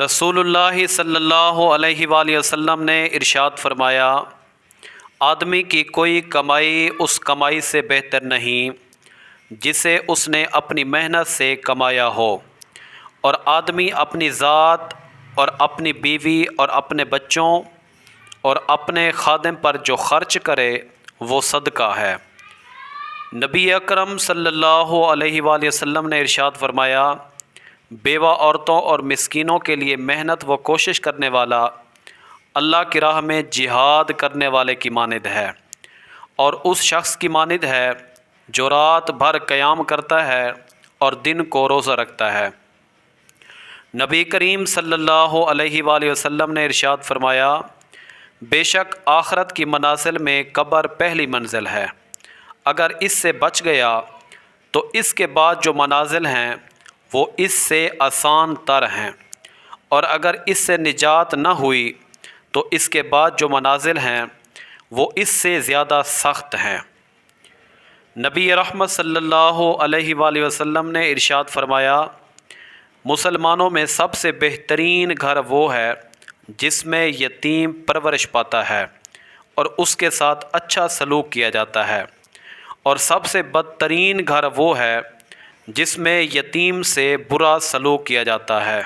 رسول اللہ صلی اللہ علیہ وآلہ وسلم نے ارشاد فرمایا، آدمی کی کوئی کمائی اس کمائی سے بہتر نہیں جسے اس نے اپنی محنت سے کمایا ہو، اور آدمی اپنی ذات اور اپنی بیوی اور اپنے بچوں اور اپنے خادم پر جو خرچ کرے وہ صدقہ ہے۔ نبی اکرم صلی اللہ علیہ وآلہ وسلم نے ارشاد فرمایا، بیوہ عورتوں اور مسکینوں کے لیے محنت و کوشش کرنے والا اللہ کی راہ میں جہاد کرنے والے کی مانند ہے، اور اس شخص کی مانند ہے جو رات بھر قیام کرتا ہے اور دن کو روزہ رکھتا ہے۔ نبی کریم صلی اللہ علیہ وآلہ وسلم نے ارشاد فرمایا، بے شک آخرت کی منازل میں قبر پہلی منزل ہے، اگر اس سے بچ گیا تو اس کے بعد جو منازل ہیں وہ اس سے آسان تر ہیں، اور اگر اس سے نجات نہ ہوئی تو اس کے بعد جو منازل ہیں وہ اس سے زیادہ سخت ہیں۔ نبی رحمت صلی اللہ علیہ وآلہ وسلم نے ارشاد فرمایا، مسلمانوں میں سب سے بہترین گھر وہ ہے جس میں یتیم پرورش پاتا ہے اور اس کے ساتھ اچھا سلوک کیا جاتا ہے، اور سب سے بدترین گھر وہ ہے جس میں یتیم سے برا سلوک کیا جاتا ہے۔